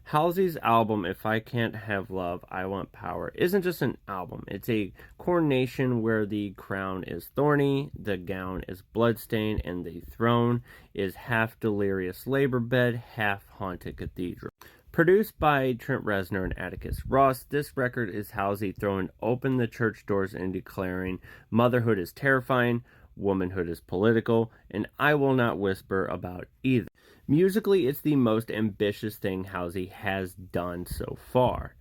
Halsey's album, If I Can't Have Love, I Want Power, isn't just an album. It's a coronation where the crown is thorny, the gown is bloodstained, and the throne is half delirious labor bed, half haunted cathedral. Produced by Trent Reznor and Atticus Ross, this record is Halsey throwing open the church doors and declaring motherhood is terrifying, womanhood is political, and I will not whisper about either. Musically, it's the most ambitious thing Halsey has done so far.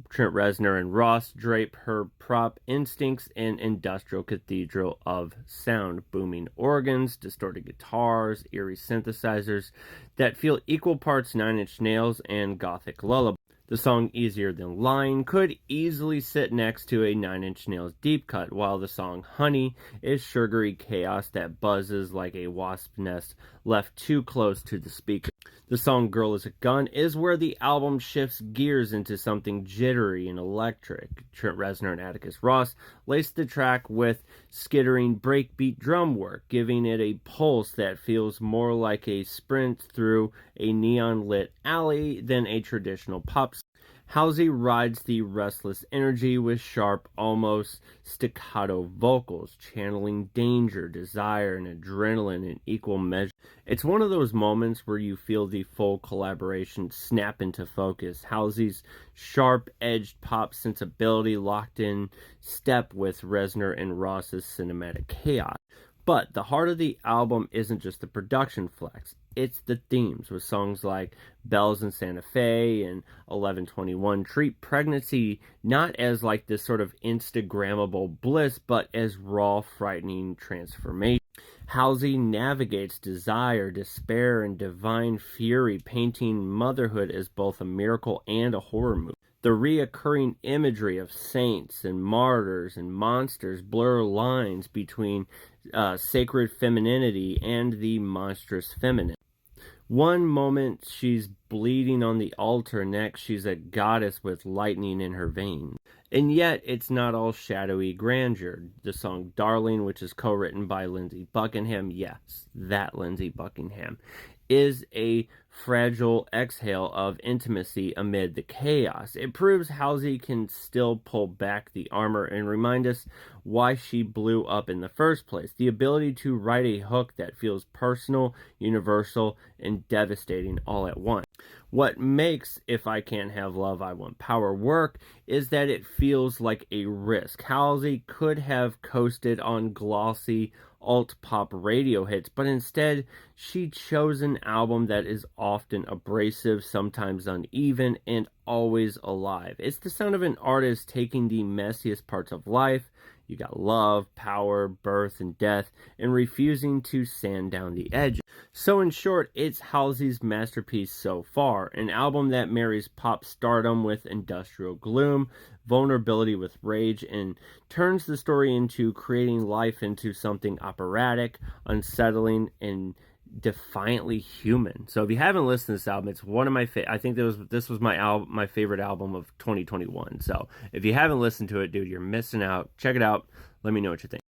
Trent Reznor and Ross drape her prop instincts in industrial cathedral of sound, booming organs, distorted guitars, eerie synthesizers that feel equal parts Nine Inch Nails and gothic lullaby. The song Easier Than Lying could easily sit next to a Nine Inch Nails deep cut, while the song Honey is sugary chaos that buzzes like a wasp nest left too close to the speaker. The song Girl Is a Gun is where the album shifts gears into something jittery and electric. Trent Reznor and Atticus Ross laced the track with skittering breakbeat drum work, giving it a pulse that feels more like a sprint through a neon-lit alley than a traditional pop song. Halsey rides the restless energy with sharp, almost staccato vocals, channeling danger, desire, and adrenaline in equal measure. It's one of those moments where you feel the full collaboration snap into focus. Halsey's sharp-edged pop sensibility locked in step with Reznor and Ross's cinematic chaos. But the heart of the album isn't just the production flex, it's the themes, with songs like Bells in Santa Fe and 1121 treat pregnancy not as like this sort of Instagrammable bliss, but as raw, frightening transformation. Halsey navigates desire, despair, and divine fury, painting motherhood as both a miracle and a horror movie. The reoccurring imagery of saints and martyrs and monsters blur lines between sacred femininity and the monstrous feminine. One moment she's bleeding on the altar, next she's a goddess with lightning in her veins. And yet, it's not all shadowy grandeur. The song Darling, which is co-written by Lindsey Buckingham, yes, that Lindsey Buckingham, is a fragile exhale of intimacy amid the chaos. It proves Halsey can still pull back the armor and remind us why she blew up in the first place. The ability to write a hook that feels personal, universal, and devastating all at once. What makes If I Can't Have Love, I Want Power work is that it feels like a risk. Halsey could have coasted on glossy alt-pop radio hits, but instead she chose an album that is often abrasive, sometimes uneven, and always alive. It's the sound of an artist taking the messiest parts of life, you got love, power, birth, and death, and refusing to sand down the edges. So in short, it's Halsey's masterpiece so far, an album that marries pop stardom with industrial gloom, vulnerability with rage, and turns the story into creating life into something operatic, unsettling, and defiantly human. So if you haven't listened to this album, it's one of my I think this was my favorite album of 2021. So if you haven't listened to it, dude, you're missing out. Check it out. Let me know what you think.